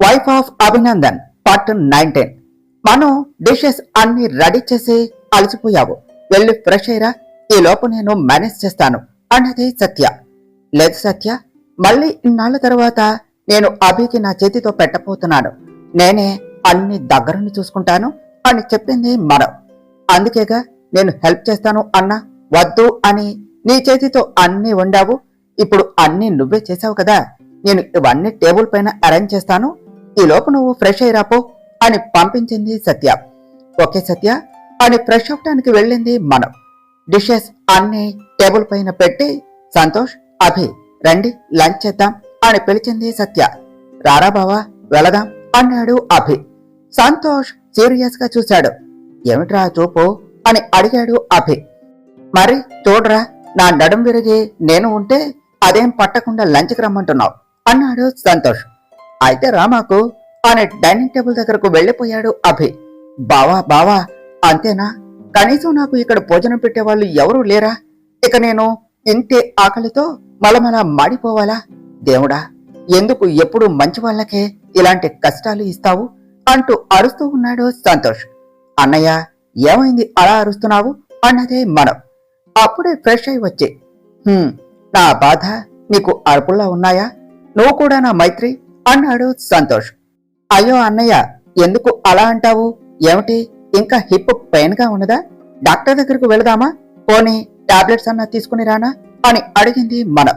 Wife of Abhinandan part 19. మనం dishes అన్ని ready చేసి అలసిపోయావు, వెళ్ళి ఫ్రెష్ అయ్యరా, ఈ లోపు నేను మేనేజ్ చేస్తాను అన్నది సత్య. లేదు సత్య, మళ్ళీ ఇన్నాళ్ళ తర్వాత నేను అభికి నా చేతితో పెట్టబోతున్నాను, నేనే అన్ని దగ్గరుండి చూసుకుంటాను అని చెప్పింది మనం. అందుకేగా నేను హెల్ప్ చేస్తాను అన్నా. వద్దు అని నీ చేతితో అన్ని వండావు, ఇప్పుడు అన్ని నువ్వే చేసావు కదా, నేను ఇవన్నీ టేబుల్ పైన అరేంజ్ చేస్తాను, ఈ లోపు నువ్వు ఫ్రెష్ అయ్యిరాపో అని పంపించింది సత్య. ఓకే సత్య అని ఫ్రెష్ అవటానికి వెళ్ళింది మనం. డిషెస్ అన్ని టేబుల్ పైన పెట్టి సంతోష్, అభి రండి లంచ్ చేద్దాం అని పిలిచింది సత్య. రారా బావా వెళదాం అన్నాడు అభి. సంతోష్ సీరియస్ గా చూశాడు. ఏమిట్రా చూపు అని అడిగాడు అభి. మరి చూడరా, నా నడుం విరిగి నేను ఉంటే అదేం పట్టకుండా లంచ్కి రమ్మంటున్నావు అన్నాడు సంతోష్. అయితే రామాకు అని డైనింగ్ టేబుల్ దగ్గరకు వెళ్లిపోయాడు అభి. బావా బావా అంతేనా, కనీసం నాకు ఇక్కడ భోజనం పెట్టేవాళ్ళు ఎవరూ లేరా, ఇక నేను ఇంతే ఆకలితో మలమల మాడిపోవాలా, దేవుడా ఎందుకు ఎప్పుడు మంచి వాళ్ళకే ఇలాంటి కష్టాలు ఇస్తావు అంటూ అరుస్తూ ఉన్నాడు సంతోష్. అన్నయ్య ఏమైంది అలా అరుస్తున్నావు అన్నదే మనం. అప్పుడే ఫ్రెష్ అయి వచ్చి, నా బాధ నీకు అరుపుల్లా ఉన్నాయా, నువ్వు కూడా నా మైత్రి అన్నాడు సంతోష్. అయ్యో అన్నయ్య ఎందుకు అలా అంటావు, ఏమిటి ఇంకా హిప్ పెయిన్ గా ఉన్నదా, డాక్టర్ దగ్గరకు వెళదామా, పోనీ టాబ్లెట్స్ అన్నా తీసుకుని రానా అని అడిగింది మనం.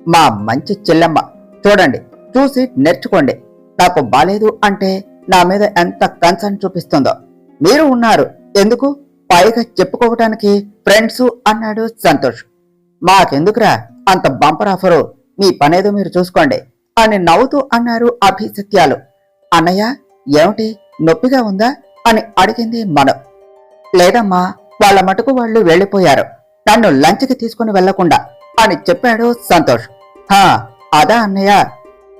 మా మంచి చెల్లెమ్మ, చూడండి చూసి నేర్చుకోండి, నాకు బాలేదు అంటే నా మీద ఎంత కన్సర్న్ చూపిస్తుందో, మీరు ఉన్నారు ఎందుకు పైగా చెప్పుకోవటానికి ఫ్రెండ్స్ అన్నాడు సంతోష్. మాకెందుకురా అంత బంపర్ ఆఫరు, మీ పనేదో మీరు చూసుకోండి అని నవ్వుతూ అన్నారు అభి సత్యాలు. అన్నయ్య ఏమిటి నొప్పిగా ఉందా అని అడిగింది మనం. లేదమ్మా, వాళ్ళ మటుకు వాళ్ళు వెళ్లిపోయారు, నన్ను లంచ్కి తీసుకుని వెళ్లకుండా అని చెప్పాడు సంతోష్. అదా అన్నయ్య,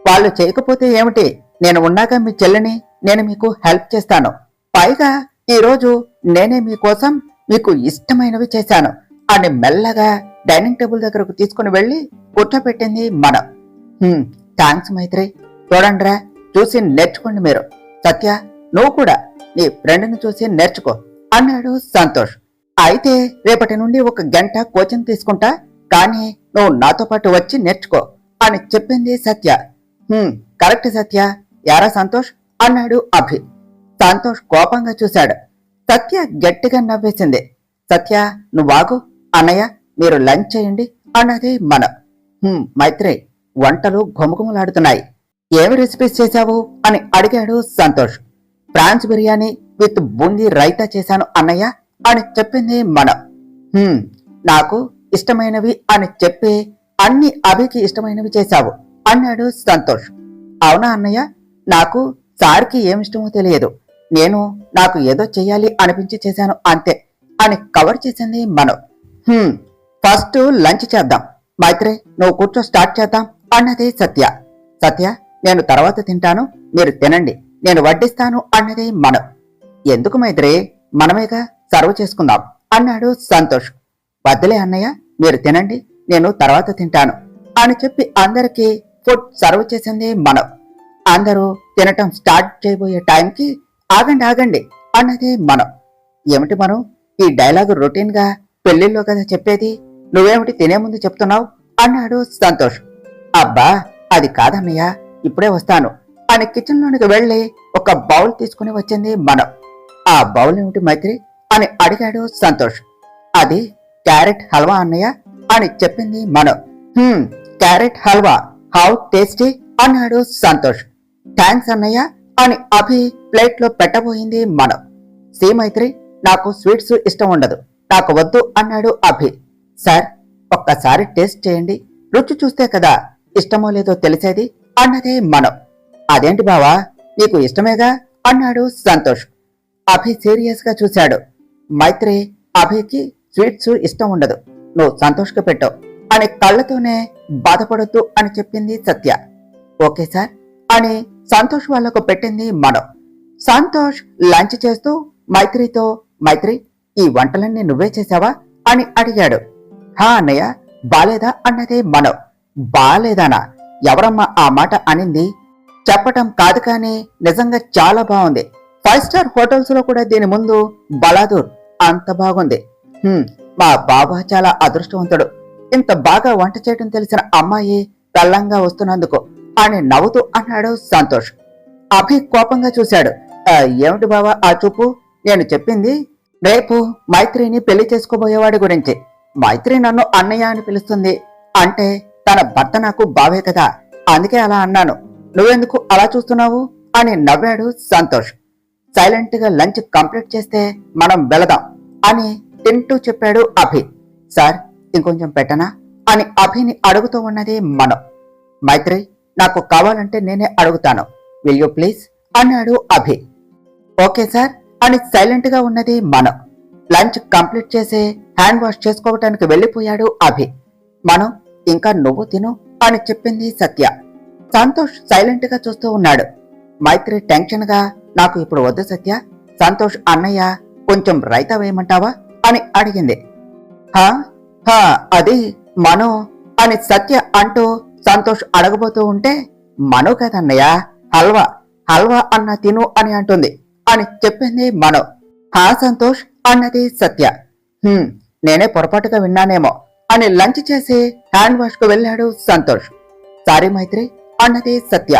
వాళ్ళు చేయకపోతే ఏమిటి, నేను ఉన్నాక మీ చెల్లిని నేను మీకు హెల్ప్ చేస్తాను, పైగా ఈరోజు నేనే మీకోసం మీకు ఇష్టమైనవి చేశాను అని మెల్లగా డైనింగ్ టేబుల్ దగ్గరకు తీసుకుని వెళ్లి కూర్చోపెట్టింది మనం. థ్యాంక్స్ మైత్రి, చూడండిరా చూసి నేర్చుకోండి మీరు, సత్య నువ్వు కూడా నీ ఫ్రెండ్ని చూసి నేర్చుకో అన్నాడు సంతోష్. అయితే రేపటి నుండి 1 గంట కోచింగ్ తీసుకుంటా, కానీ నువ్వు నాతో పాటు వచ్చి నేర్చుకో అని చెప్పింది సత్య. కరెక్ట్ సత్య, యారా సంతోష్ అన్నాడు అభి. సంతోష్ కోపంగా చూశాడు. సత్య గట్టిగా నవ్వేసింది. సత్య నువ్వాగు, అన్నయ్య మీరు లంచ్ చేయండి అన్నది మనం. మైత్రి వంటలు ఘుమఘుమలాడుతున్నాయి, ఏమి రెసిపీస్ చేశావు అని అడిగాడు సంతోష్. ఫ్రాన్స్ బిర్యానీ విత్ బూందీ రైతా చేశాను అన్నయ్య అని చెప్పింది మనం. నాకు ఇష్టమైనవి అని చెప్పి అన్ని అభికి ఇష్టమైనవి చేశావు అన్నాడు సంతోష్. అవునా అన్నయ్య, నాకు సార్కి ఏమిష్టమో తెలియదు, నేను నాకు ఏదో చెయ్యాలి అనిపించి చేశాను అంతే అని కవర్ చేసింది మనం. ఫస్ట్ లంచ్ చేద్దాం, మైత్రి నువ్వు కూర్చో స్టార్ట్ చేద్దాం అన్నది సత్య. సత్య నేను తర్వాత తింటాను, మీరు తినండి, నేను వడ్డిస్తాను అన్నది మనం. ఎందుకు మైత్రి, మనమేగా సర్వ్ చేసుకుందాం అన్నాడు సంతోష్. వద్దులే అన్నయ్య మీరు తినండి, నేను తర్వాత తింటాను అని చెప్పి అందరికీ ఫుడ్ సర్వ్ చేసింది మనం. అందరూ తినటం స్టార్ట్ చేయబోయే టైంకి ఆగండి ఆగండి అన్నది మనం. ఏమిటి మనం, ఈ డైలాగు రొటీన్ గా పెళ్లిల్లో కదా చెప్పేది, నువ్వేమిటి తినే ముందు చెప్తున్నావు అన్నాడు సంతోష్. అబ్బా అది కాదన్నయ్య, ఇప్పుడే వస్తాను అని కిచెన్ లోనికి వెళ్లి ఒక బౌల్ తీసుకుని వచ్చింది మనం. ఆ బౌల్ ఏమిటి మైత్రి అని అడిగాడు సంతోష్. అది క్యారెట్ హల్వా అన్నయ్య అని చెప్పింది మనం. క్యారెట్ హల్వా, హౌ టేస్టీ అన్నాడు సంతోష్. థ్యాంక్స్ అన్నయ్య అని అభి ప్లేట్ లో పెట్టబోయింది మనం. సి మైత్రి, నాకు స్వీట్స్ ఇష్టం ఉండదు, నాకు వద్దు అన్నాడు అభి. సార్ ఒక్కసారి టేస్ట్ చేయండి, రుచి చూస్తే కదా ఇష్టమో లేదో తెలిసేది అన్నదే మనం. అదేంటి బావా నీకు ఇష్టమేగా అన్నాడు సంతోష్. అభి సీరియస్ గా చూశాడు. మైత్రి అభికి స్వీట్స్ ఇష్టం ఉండదు, నువ్వు సంతోష్కి పెట్టావు అని కళ్ళతోనే బాధపడొద్దు అని చెప్పింది సత్య. ఓకే సార్ అని సంతోష్ వాళ్లకు పెట్టింది మనం. సంతోష్ లంచ్ చేస్తూ మైత్రితో, మైత్రి ఈ వంటలన్నీ నువ్వే చేశావా అని అడిగాడు. అన్నయ్య బాలేదా అన్నదే మనం. బాలేదానా, ఎవరమ్మా ఆ మాట అనింది, చెప్పటం కాదు కానీ నిజంగా చాలా బాగుంది. 5 స్టార్ హోటల్స్ లో కూడా దీని ముందు బలాదూర్. అంత బాగుంది. మా బాబా చాలా అదృష్టవంతుడు. ఇంత బాగా వంట చేయటం తెలిసిన అమ్మాయి కళ్ళంగా వస్తున్నందుకు అని నవ్వుతూ అన్నాడు సంతోష్. అభి కోపంగా చూశాడు. ఏమిటి బావా ఆ చూపు? నేను చెప్పింది రేపు మైత్రిని పెళ్లి చేసుకోబోయేవాడి గురించి. మైత్రి నన్ను అన్నయ్య అని పిలుస్తుంది అంటే తన భర్త నాకు బావే కదా, అందుకే అలా అన్నాను. నువ్వెందుకు అలా చూస్తున్నావు అని నవ్వాడు సంతోష్. సైలెంట్ గా లంచ్ కంప్లీట్ చేస్తే మనం వెళదాం అని తింటూ చెప్పాడు అభి. సార్ ఇంకొంచెం పెట్టనా అని అభిని అడుగుతూ ఉన్నది మనం. మైత్రి నాకు కావాలంటే నేనే అడుగుతాను, విల్ యూ ప్లీజ్ అన్నాడు అభి. ఓకే సార్ అని సైలెంట్ గా ఉన్నది మనం. లంచ్ కంప్లీట్ చేసి హ్యాండ్ వాష్ చేసుకోవటానికి వెళ్లిపోయాడు అభి. మనం ఇంకా నువ్వు తిను అని చెప్పింది సత్య. సంతోష్ సైలెంట్ గా చూస్తూ ఉన్నాడు. మైత్రి టెన్షన్ గా నాకు ఇప్పుడు వద్దు సత్య, సంతోష్ అన్నయ్య కొంచెం రైతా వేయమంటావా అని అడిగింది. అది మనో అని సత్య అంటూ సంతోష్ అడగబోతూ ఉంటే మనో కదన్నయ్య, హల్వా హల్వా అన్న తిను అని అంటుంది అని చెప్పింది మనో. సంతోష్ అన్నది సత్య. నేనే పొరపాటుగా విన్నానేమో అని లంచ్ చేసి హ్యాండ్ వాష్ కు వెళ్ళాడు సంతోష్. సారీ మైత్రి అన్నది సత్య.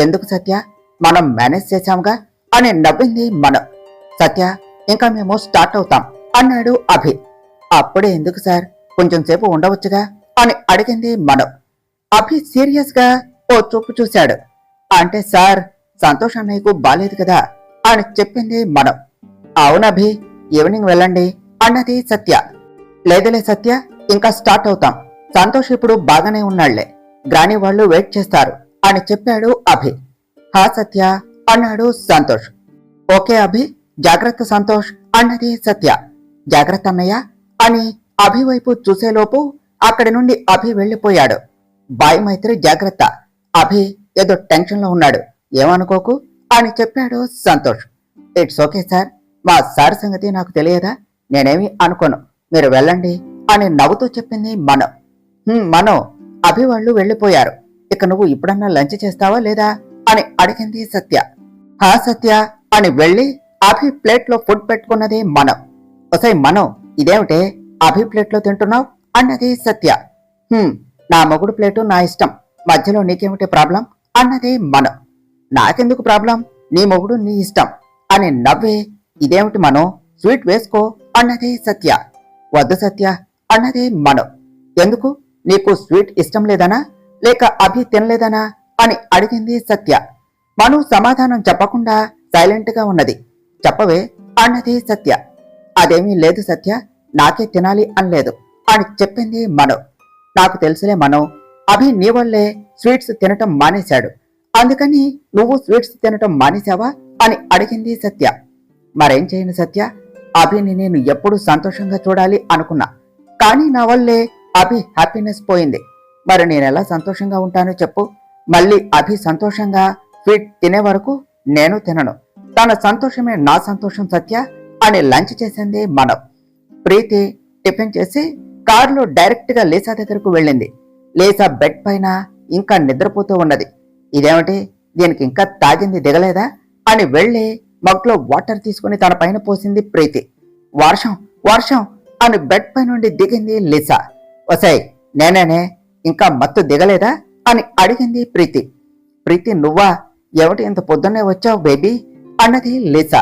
ఎందుకు సత్య, మనం మేనేజ్ చేశాంగా అని నవ్వింది మనం. సత్య ఇంకా మేము స్టార్ట్ అవుతాం అన్నాడు అభి. అప్పుడే ఎందుకు సార్, కొంచెం సేపు ఉండవచ్చుగా అని అడిగింది మనం. అభి సీరియస్ గా ఓ చూపు చూశాడు. అంటే సార్ సంతోష్ అన్నయ్యకు బాలేదు కదా అని చెప్పింది మనం. అవునభి ఈవినింగ్ వెళ్ళండి అన్నది సత్య. లేదులే సత్య, ఇంకా స్టార్ట్ అవుతాం. సంతోష్ ఇప్పుడు బాగానే ఉన్నాళ్లే, గ్రాని వాళ్ళు వెయిట్ చేస్తారు అని చెప్పాడు అభి. సత్య అన్నాడు సంతోష్. ఓకే అభి, జాగ్రత్త సంతోష్ అన్నది సత్య. జాగ్రత్త అన్నయ్య అని అభి వైపు చూసేలోపు అక్కడి నుండి అభి వెళ్లిపోయాడు. బాయ్ మైత్రి, జాగ్రత్త. అభి ఏదో టెన్షన్ లో ఉన్నాడు, ఏమనుకోకు అని చెప్పాడు సంతోష్. ఇట్స్ ఓకే సార్, మా సార్ సంగతి నాకు తెలియదా, నేనేమి అనుకోను, మీరు వెళ్ళండి అని నవ్వుతూ చెప్పింది మనో. మనో, అభి వాళ్ళు వెళ్లిపోయారు, ఇక నువ్వు ఇప్పుడన్నా లంచ్ చేస్తావా లేదా అని అడిగింది సత్య. సత్య అని వెళ్లి అభి ప్లేట్ లో ఫుడ్ పెట్టుకున్నది మనం. ఒసై మనో, ఇదేమిటే అభి ప్లేట్ లో తింటున్నావు అన్నది సత్య. నా మొగుడు ప్లేటు నా ఇష్టం, మధ్యలో నీకేమిటి ప్రాబ్లం అన్నది మనం. నాకెందుకు ప్రాబ్లం, నీ మొగుడు నీ ఇష్టం అని నవ్వి ఇదేమిటి మనో, స్వీట్ వేసుకో అన్నది సత్య. వద్దు సత్య అన్నది మనం. ఎందుకు, నీకు స్వీట్ ఇష్టం లేదనా లేక అభి తినలేదనా అని అడిగింది సత్య. మను సమాధానం చెప్పకుండా సైలెంట్ గా ఉన్నది. చెప్పవే అన్నది సత్య. అదేమీ లేదు సత్య, నాకే తినాలి అనలేదు అని చెప్పింది మనో. నాకు తెలుసులే మనో, అభి నీ వల్లే స్వీట్స్ తినటం మానేశాడు, అందుకని నువ్వు స్వీట్స్ తినటం మానేశావా అని అడిగింది సత్య. మరేం చేయను సత్య, అభిని నేను ఎప్పుడు సంతోషంగా చూడాలి అనుకున్నా, కానీ నా వల్లే అభి హ్యాపీనెస్ పోయింది. మరి నేనెలా సంతోషంగా ఉంటానో చెప్పు. మళ్ళీ అభి సంతోషంగా స్వీట్ తినే వరకు నేను తినను, తన సంతోషమే నా సంతోషం సత్య అని లంచ్ చేసింది మనం. ప్రీతి టిఫిన్ చేసి కారులో డైరెక్ట్ గా లీసా దగ్గరకు వెళ్ళింది. లీసా బెడ్ పైన ఇంకా నిద్రపోతూ ఉన్నది. ఇదేమిటి, దీనికి ఇంకా తాగింది దిగలేదా అని వెళ్లి మగ్లో వాటర్ తీసుకుని తన పైన పోసింది ప్రీతి. వర్షం వర్షం అని బెడ్ పై నుండి దిగింది లీసా. ఒసై నేనేనే, ఇంకా మత్తు దిగలేదా అని అడిగింది ప్రీతి. ప్రీతి నువ్వా, ఏమిటి ఇంత పొద్దున్నే వచ్చావు బేబీ అన్నది లీసా.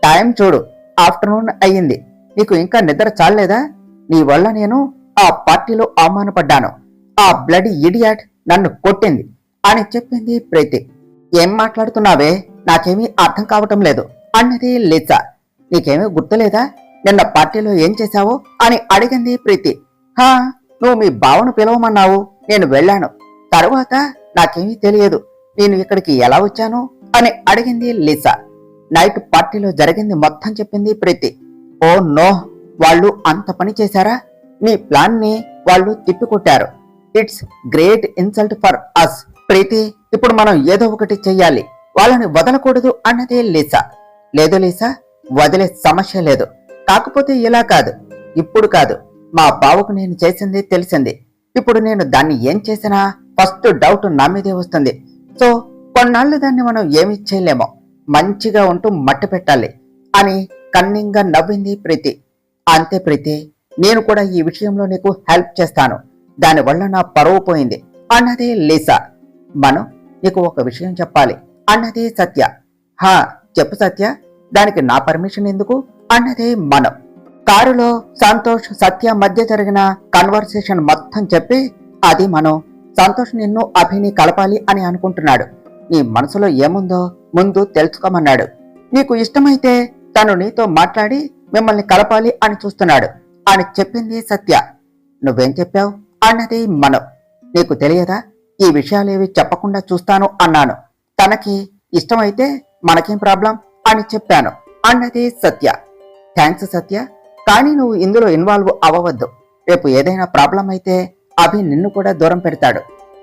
టైం చూడు, ఆఫ్టర్నూన్ అయ్యింది, నీకు ఇంకా నిద్ర చాలేదా? నీ వల్ల నేను ఆ పార్టీలో అవమానపడ్డాను, ఆ బ్లడీ ఇడియాట్ నన్ను కొట్టింది అని చెప్పింది ప్రీతి. ఏం మాట్లాడుతున్నావే, నాకేమీ అర్థం కావటం లేదు అన్నది లీసా. నీకేమీ గుర్తులేదా నిన్న పార్టీలో ఏం చేశావో అని అడిగింది ప్రీతి. నువ్వు మీ బావను పిలవమన్నావు, నేను వెళ్ళాను, తరువాత నాకేమీ తెలియదు, నేను ఇక్కడికి ఎలా వచ్చాను అని అడిగింది లీసా. నైట్ పార్టీలో జరిగింది మొత్తం చెప్పింది ప్రీతి. ఓ నో, వాళ్ళు అంత పని చేశారా? నీ ప్లాన్ ని వాళ్ళు తిప్పికొట్టారు. It's great insult for us. Preeti, ఇప్పుడు మనం ఏదో ఒకటి చెయ్యాలి, వాళ్ళని వదలకూడదు అన్నదే లీసా. లేదు లీసా, వదిలే సమస్య లేదు, కాకపోతే ఇలా కాదు, ఇప్పుడు కాదు, మా బావకు నేను చేసింది తెలిసింది, ఇప్పుడు నేను దాన్ని ఏం చేసినా ఫస్ట్ డౌట్ నా మీదే వస్తుంది, సో కొన్నాళ్ళు దాన్ని మనం ఏమి చేయలేమో, మంచిగా ఉంటూ మట్టి పెట్టాలి అని కన్నింగా నవ్వింది ప్రీతి. అంతే ప్రీతి, నేను కూడా ఈ విషయంలో నీకు హెల్ప్ చేస్తాను, దానివల్ల నా పరువు పోయింది అన్నది లీసా. మనం నీకు ఒక విషయం చెప్పాలి అన్నది సత్య. హా చెప్పు సత్య, దానికి నా పర్మిషన్ ఎందుకు అన్నది మనం. కారులో సంతోష్ సత్య మధ్య జరిగిన కన్వర్సేషన్ మొత్తం చెప్పి, అది మనం సంతోష్ నిన్ను అభిని కలపాలి అని అనుకుంటున్నాడు, నీ మనసులో ఏముందో ముందు తెలుసుకోమన్నాడు, నీకు ఇష్టమైతే తను నీతో మాట్లాడి మిమ్మల్ని కలపాలి అని చూస్తున్నాడు అని చెప్పింది సత్య. నువ్వేం చెప్పావు అన్నది మనం. నీకు తెలియదా, ఈ విషయాలేవి చెప్పకుండా చూస్తాను అన్నాను, తనకి ఇష్టమైతే మనకేం ప్రాబ్లం అని చెప్పాను అన్నది సత్య. థ్యాంక్స్ సత్య, కానీ నువ్వు ఇందులో ఇన్వాల్వ్ అవ్వవద్దు, రేపు ఏదైనా ప్రాబ్లం అయితే అభి నిన్ను కూడా దూరం పెడతాడు,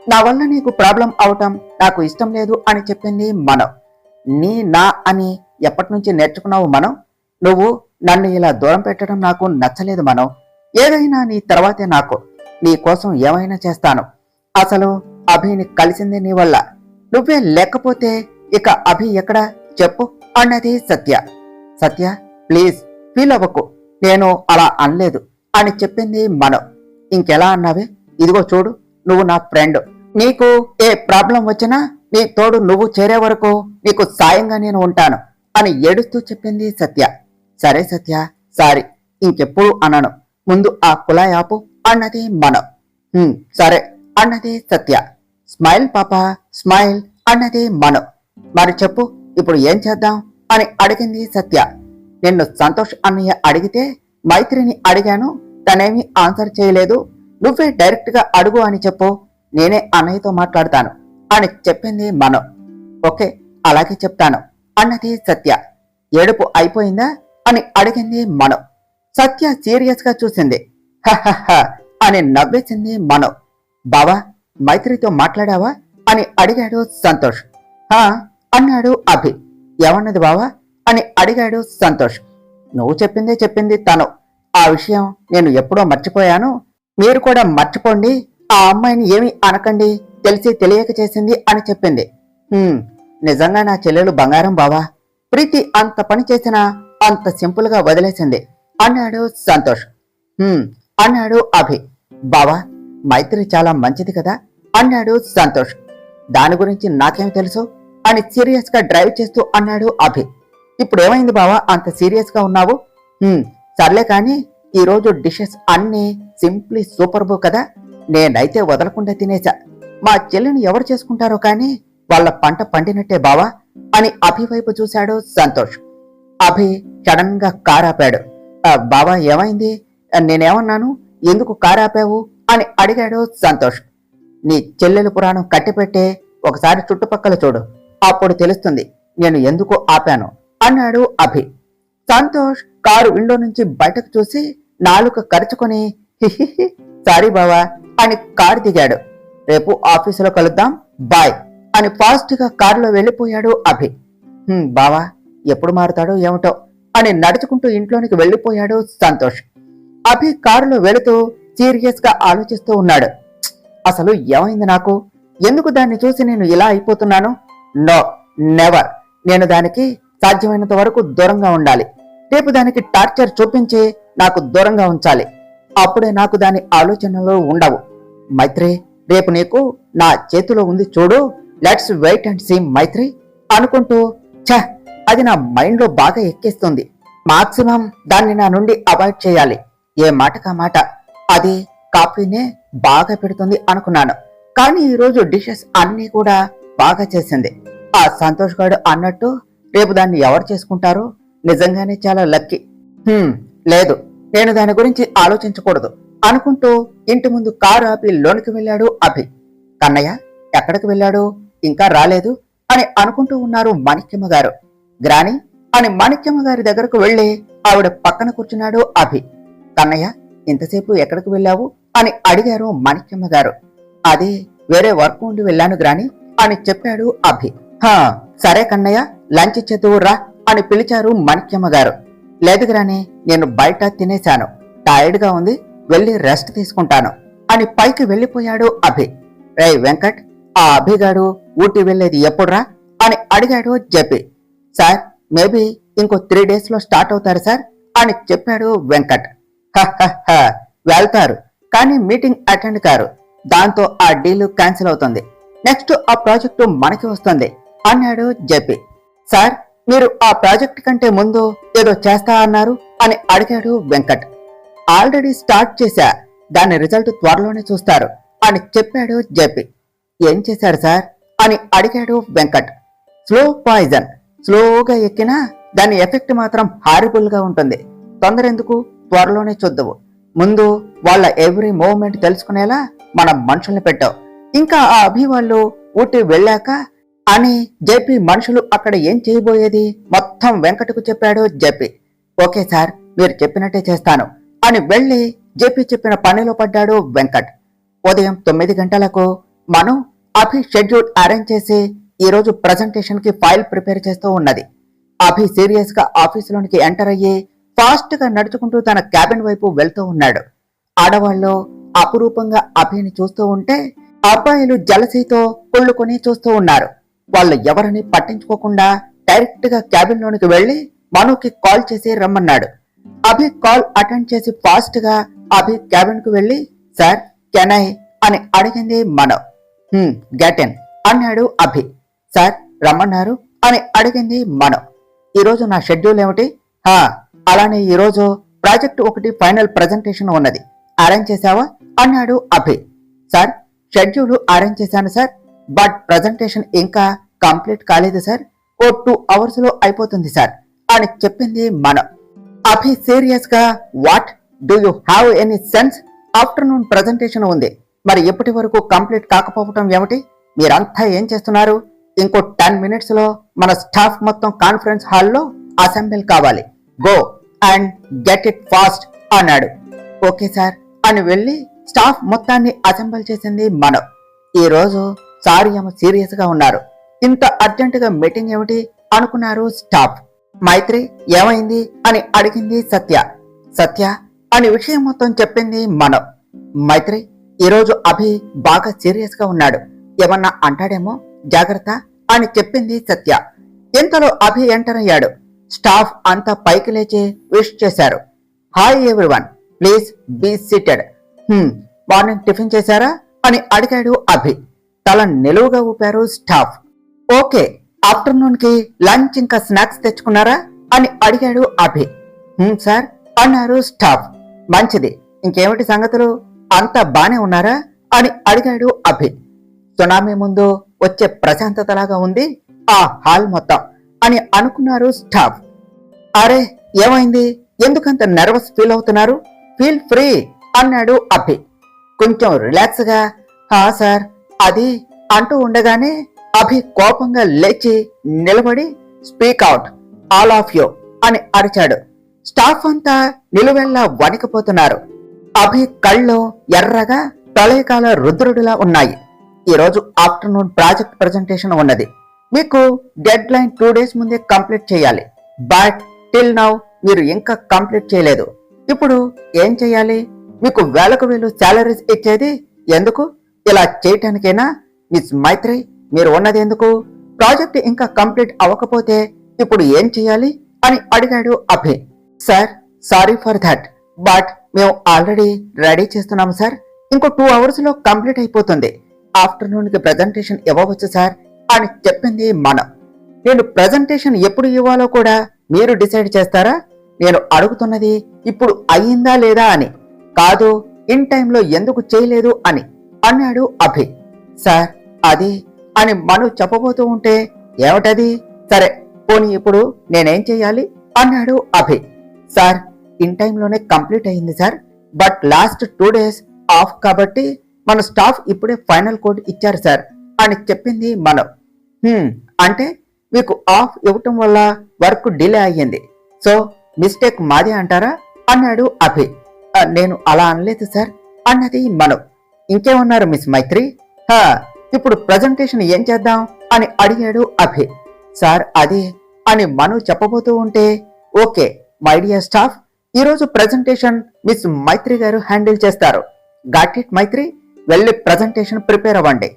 నా వల్ల నీకు ప్రాబ్లం అవటం నాకు ఇష్టం లేదు అని చెప్పింది మనం. నీ నా అని ఎప్పటి నుంచి నేర్చుకున్నావు మనం, నువ్వు నన్ను ఇలా దూరం పెట్టడం నాకు నచ్చలేదు మనం, ఏదైనా నీ తర్వాతే నాకు, నీ కోసం ఏమైనా చేస్తాను, అసలు అభిని కలిసిందే నీ వల్ల, నువ్వే లేకపోతే ఇక అభి ఎక్కడా చెప్పు అన్నది సత్య. సత్య ప్లీజ్ ఫీల్ అవ్వకు, నేను అలా అనలేదు అని చెప్పింది మనం. ఇంకెలా అన్నావే, ఇదిగో చూడు, నువ్వు నా ఫ్రెండ్, నీకు ఏ ప్రాబ్లం వచ్చినా నీ తోడు నువ్వు చేరే వరకు నీకు సాయంగా నేను ఉంటాను అని ఏడుస్తూ చెప్పింది సత్య. సరే సత్య, సారీ, ఇంకెప్పుడు అనను, ముందు ఆ కుళాయి ఆపు అన్నది మనం. సరే అన్నది సత్య. స్మైల్ పాపా స్మైల్ అన్నది మనం. మరి చెప్పు, ఇప్పుడు ఏం చేద్దాం అని అడిగింది సత్య. నిన్ను సంతోష్ అన్నయ్య అడిగితే మైత్రిని అడిగాను, తనేమీ ఆన్సర్ చేయలేదు, నువ్వే డైరెక్ట్ గా అడుగు అని చెప్పు, నేనే అన్నయ్యతో మాట్లాడతాను అని చెప్పింది మనం. ఓకే అలాగే చెప్తాను అన్నది సత్య. ఏడుపు అయిపోయిందా అని అడిగింది మనం. సత్య సీరియస్ గా చూసింది. హహహ అని నవ్వేసింది మనం. బావా మైత్రితో మాట్లాడావా అని అడిగాడు సంతోష్. హా అన్నాడు అభి. ఏమన్నది బావా అని అడిగాడు సంతోష్. నువ్వు చెప్పింది తను, ఆ విషయం నేను ఎప్పుడో మర్చిపోయాను, మీరు కూడా మర్చిపోండి, ఆ అమ్మాయిని ఏమీ అనకండి, తెలిసి తెలియక చేసింది అని చెప్పింది. నిజంగా నా చెల్లెలు బంగారం బావా, ప్రీతి అంత పని చేసినా అంత సింపుల్ గా వదిలేసింది అన్నాడు సంతోష్. అన్నాడు అభి. బావా మైత్రి చాలా మంచిది కదా అన్నాడు సంతోష్. దాని గురించి నాకేం తెలుసు అని సీరియస్ గా డ్రైవ్ చేస్తూ అన్నాడు అభి. ఇప్పుడేమైంది బావా అంత సీరియస్ గా ఉన్నావు? సర్లే కాని ఈరోజు డిషెస్ అన్నీ సింప్లీ సూపర్బు కదా, నేనైతే వదలకుండా తినేశా, మా చెల్లిని ఎవరు చేసుకుంటారో కానీ వాళ్ళ పంట పండినట్టే బావా అని అభి వైపు చూశాడు సంతోష్. అభి సడన్ గా కారాపాడు. బావా ఏమైంది, నేనేమన్నాను, ఎందుకు కారాపావు అని అడిగాడు సంతోష్. నీ చెల్లెలు పురాణం కట్టిపెట్టే ఒకసారి చుట్టుపక్కల చూడు, అప్పుడు తెలుస్తుంది నేను ఎందుకు ఆపాను అన్నాడు అభి. సంతోష్ కారు విండో నుంచి బయటకు చూసి నాలుక కరుచుకొని హిహిహి సారీ బావా అని కారు దిగాడు. రేపు ఆఫీసులో కలుద్దాం బాయ్ అని ఫాస్ట్ గా కారులో వెళ్లిపోయాడు అభి. బావా ఎప్పుడు మారుతాడో ఏమిటో అని నడుచుకుంటూ ఇంట్లోనికి వెళ్లిపోయాడు సంతోష్. అభి కారులో వెళుతూ సీరియస్ గా ఆలోచిస్తూ ఉన్నాడు. అసలు ఏమైంది నాకు, ఎందుకు దాన్ని చూసి నేను ఇలా అయిపోతున్నాను? నో నెవర్, నేను దానికి సాధ్యమైనంత వరకు దూరంగా ఉండాలి, రేపు దానికి టార్చర్ చూపించి నాకు దూరంగా ఉంచాలి, అప్పుడే నాకు దాని ఆలోచనలు ఉండవు. మైత్రి రేపు నీకు నా చేతిలో ఉంది చూడు, లెట్స్ వెయిట్ అండ్ సీ మైత్రి అనుకుంటూ అది నా మైండ్ లో బాగా ఎక్కేస్తుంది, మాక్సిమం దాన్ని నా నుండి అవాయిడ్ చేయాలి, ఏ మాటకా మాట, అది కాఫీనే బాగా పెడుతుంది అనుకున్నాను, కానీ ఈరోజు డిషెస్ అన్నీ కూడా బాగా చేసింది. ఆ సంతోష్ గాడు అన్నట్టు రేపు దాన్ని ఎవరు చేసుకుంటారో నిజంగానే చాలా లక్కీ. లేదు, నేను దాని గురించి ఆలోచించకూడదు అనుకుంటూ ఇంటి ముందు కారు ఆపి లోనికి వెళ్ళాడు అభి. కన్నయ్య ఎక్కడికి వెళ్ళాడు, ఇంకా రాలేదు అని అనుకుంటూ ఉన్నారు మాణిక్యమ్మ గారు. గ్రాని అని మాణిక్యమ్మ గారి దగ్గరకు వెళ్లి ఆవిడ పక్కన కూర్చున్నాడు అభి. కన్నయ్య ఇంతసేపు ఎక్కడికి వెళ్ళావు అని అడిగారు మాణిక్యమ్మ గారు. అది వేరే వర్క్ ఉండి వెళ్ళాను గ్రాని అని చెప్పాడు అభి. సరే కన్నయ్య లంచ్ చేతువు రా అని పిలిచారు మాణిక్యమ్మ గారు. లేదు గ్రాని, నేను బయట తినేశాను, టైర్డ్ గా ఉంది, వెళ్లి రెస్ట్ తీసుకుంటాను అని పైకి వెళ్లిపోయాడు అభి. రే వెంకట్ ఆ అభిగాడు ఊటీ వెళ్ళేది ఎప్పుడురా అని అడిగాడు జెపి. సార్ మేబీ ఇంకో 3 days లో స్టార్ట్ అవుతారు సార్ అని చెప్పాడు వెంకట్. వెళ్తారు కానీ మీటింగ్ అటెండ్ కారు, దాంతో ఆ డీల్ క్యాన్సిల్ అవుతుంది, నెక్స్ట్ ఆ ప్రాజెక్టు మనకి వస్తుంది అన్నాడు జెపి. సార్ మీరు ఆ ప్రాజెక్ట్ కంటే ముందు ఏదో చేస్తా అన్నారు అని అడిగాడు వెంకట్. ఆల్రెడీ స్టార్ట్ చేశా, దాని రిజల్ట్ త్వరలోనే చూస్తారు అని చెప్పాడు జెపి. ఏం చేశారు సార్ అని అడిగాడు వెంకట్. స్లో పాయిజన్, స్లోగా ఎక్కినా దాని ఎఫెక్ట్ మాత్రం హారిబుల్ గా ఉంటుంది. తొందర ఎందుకు, త్వరలోనే చూద్దావు. ముందు వాళ్ళ ఎవ్రీ మూవ్మెంట్ తెలుసుకునేలా మనం మనుషుల్ని పెట్టావు. ఇంకా ఆ అభి వాళ్ళు ఊటీ వెళ్ళాక అని జెపి మనుషులు అక్కడ ఏం చేయబోయేది మొత్తం వెంకటకు చెప్పాడు జెపి. ఓకే సార్ మీరు చెప్పినట్టే చేస్తాను అని వెళ్లి జెపి చెప్పిన పనిలో పడ్డాడు వెంకట్. ఉదయం 9 గంటలకు మనం అభి షెడ్యూల్ అరేంజ్ చేసి ఈ రోజు ప్రెజెంటేషన్ కి ఫైల్ ప్రిపేర్ చేస్తూ ఉన్నది. అభి సీరియస్ గా ఆఫీసులోనికి ఎంటర్ అయ్యి ఫాస్ట్ గా నడుచుకుంటూ తన క్యాబిన్ వైపు వెళ్తూ ఉన్నాడు. ఆడవాళ్ళు అపురూపంగా అభిని చూస్తూ ఉంటే అబ్బాయిలు జలసీతో కొళ్ళుకొని చూస్తూ ఉన్నారు. వాళ్ళు ఎవరిని పట్టించుకోకుండా డైరెక్ట్ గా క్యాబిన్ లోనికి వెళ్లి మనుకి కాల్ చేసి రమ్మన్నాడు. అభి కాల్ అటెండ్ చేసి ఫాస్ట్ గా అభి క్యాబిన్ కు వెళ్లి సార్ కెన్ ఐ అని అడిగింది మను. గెట్ ఇన్ అన్నాడు అభి. సార్ రమ్మన్నారు అని అడిగింది మను. ఈరోజు నా షెడ్యూల్ ఏమిటి? అలానే ఈరోజు ప్రాజెక్ట్ ఒకటి ఫైనల్ ప్రెజెంటేషన్ ఉన్నది, అరేంజ్ చేశావా అన్నాడు అభి. సార్ షెడ్యూల్ అరేంజ్ చేశాను సార్, బట్ ప్రెజెంటేషన్ ఇంకా కంప్లీట్ కాలేదు సార్, ఓ 2 hours లో అయిపోతుంది సార్ అని చెప్పింది మను. అభి సీరియస్ గా what do you have any sense? Afternoon presentation ఉంది, మరి ఇప్పటి వరకు కంప్లీట్ కాకపోవటం ఏమిటి? మీరంతా ఏం చేస్తున్నారు? ఇంకో 10 minutes లో మన స్టాఫ్ మొత్తం కాన్ఫరెన్స్ హాల్లో అసెంబ్లీ కావాలి, go and get it fast అన్నాడు. ఓకే సార్ అని వెళ్లి స్టాఫ్ మొత్తాన్ని అసెంబుల్ చేసింది మను. ఈ రోజు సారీ ఏమో సీరియస్ గా ఉన్నారు, ఇంత అర్జెంట్ గా మీటింగ్ ఏమిటి అనుకున్నారు స్టాఫ్. మైత్రి ఏమైంది అని అడిగింది సత్య. సత్య అని విషయం మొత్తం చెప్పింది మను. మైత్రి ఈరోజు అభి బాగా సీరియస్ గా ఉన్నాడు, ఏమన్నా అంటాడేమో, జాగ్రత్త అని చెప్పింది సత్య. ఇంతలో అభి ఎంటర్ అయ్యాడు. స్టాఫ్ అంతా పైకి లేచి విష్ చేశారు. Hi everyone, please be seated. Morning tiffin చేశారా అని అడిగాడు అభి. తల నిలువుగా ఊపారు స్టాఫ్. ఓకే, ఆఫ్టర్నూన్ కి లంచ్ ఇంకా స్నాక్స్ తెచ్చుకున్నారా అని అడిగాడు అభి. సార్ అన్నారు స్టాఫ్. మంచిది, ఇంకేమిటి సంగతులు, అంతా బానే ఉన్నారా అని అడిగాడు అభి. సునామీ ముందు వచ్చే ప్రశాంతతలాగా ఉంది ఆ హాల్ మొత్తం అని అనుకున్నారు స్టాఫ్. అరే ఏమైంది, ఎందుకంత నర్వస్ ఫీల్ అవుతున్నారు? ఫీల్ ఫ్రీ అన్నాడు అభి కొంచెం రిలాక్స్ గా. సార్ అది అంటూ ఉండగానే అభి కోపంగా లేచి నిలబడి speak out all of you అని అరిచాడు. స్టాఫ్ అంతా నిలువెల్లా వణికిపోతున్నారు. అభి కళ్ళు ఎర్రగా ప్రళయకాల రుద్రుడిలా ఉన్నాయి. ఈరోజు ఆఫ్టర్నూన్ ప్రాజెక్ట్ ప్రెజెంటేషన్ ఉన్నది, మీకు డెడ్ లైన్ 2 days ముందే కంప్లీట్ చేయాలి, బట్ టిల్ నౌ మీరు ఇంకా కంప్లీట్ చేయలేదు. ఇప్పుడు ఏం చేయాలి? మీకు వేలకు వేలు శాలరీస్ ఇచ్చేది ఎందుకు? ఇలా చేయటానికేనా? మిస్ మైత్రి మీరు ఉన్నది ఎందుకు? ప్రాజెక్ట్ ఇంకా కంప్లీట్ అవ్వకపోతే ఇప్పుడు ఏం చేయాలి అని అడిగాడు Abhi. Sir sorry for that, but మేము ఆల్రెడీ రెడీ చేస్తున్నాము సార్, ఇంకో 2 hours లో కంప్లీట్ అయిపోతుంది, ఆఫ్టర్నూన్ కి ప్రెజెంటేషన్ ఇవ్వవచ్చు సార్ అని చెప్పింది మనం. నేను ప్రెజెంటేషన్ ఎప్పుడు ఇవ్వాలో కూడా మీరు డిసైడ్ చేస్తారా? నేను అడుగుతున్నది ఇప్పుడు అయ్యిందా లేదా అని కాదు, ఇన్ టైంలో ఎందుకు చేయలేదు అని అన్నాడు అభి. సార్ అది అని మను చెప్పబోతూ ఉంటే ఏమిటది? సరే పోనీ ఇప్పుడు నేనేం చెయ్యాలి అన్నాడు అభి. సార్ ఇన్ టైంలోనే కంప్లీట్ అయింది sir, but last 2 days of కాబట్టి మన స్టాఫ్ ఇప్పుడే ఫైనల్ కోడ్ ఇచ్చారు సార్ అని చెప్పింది మనం. అంటే మీకు ఆఫ్ ఇవ్వటం వల్ల వర్క్ డిలే అయ్యింది, సో మిస్టేక్ మాదే అంటారా అన్నాడు అభి. నేను అలా అనలేదు సార్ అన్నది మనం. ఇంకేమన్నారు మిస్ మైత్రి? ఇప్పుడు ప్రెజెంటేషన్ ఏం చేద్దాం అని అడిగాడు అభి. సార్ అది అని మను చెప్పబోతూ ఉంటే ఓకే మై డియర్ స్టాఫ్, ఈరోజు ప్రెజెంటేషన్ మిస్ మైత్రి గారు హ్యాండిల్ చేస్తారు. గాట్ ఇట్ మైత్రి, వెళ్ళి ప్రెజెంటేషన్ ప్రిపేర్ అవ్వండి.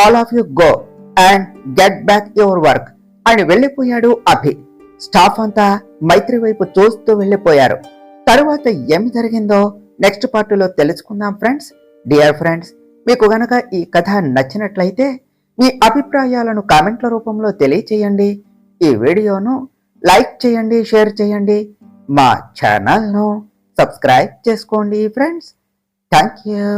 All of you go and get back your work అని వెళ్ళిపోయాడు అభి. స్టాఫ్ అంతా మైత్రి వైపు చూస్తూ వెళ్ళిపోయారు. తరువాత ఏమి జరిగిందో నెక్స్ట్ పార్ట్లో తెలుసుకుందాం ఫ్రెండ్స్. డియర్ ఫ్రెండ్స్, మీకు గనక ఈ కథ నచ్చినట్లయితే మీ అభిప్రాయాలను కామెంట్ల రూపంలో తెలియచేయండి. ఈ వీడియోను లైక్ చేయండి, షేర్ చేయండి, మా ఛానల్ను సబ్స్క్రైబ్ చేసుకోండి ఫ్రెండ్స్. Thank you.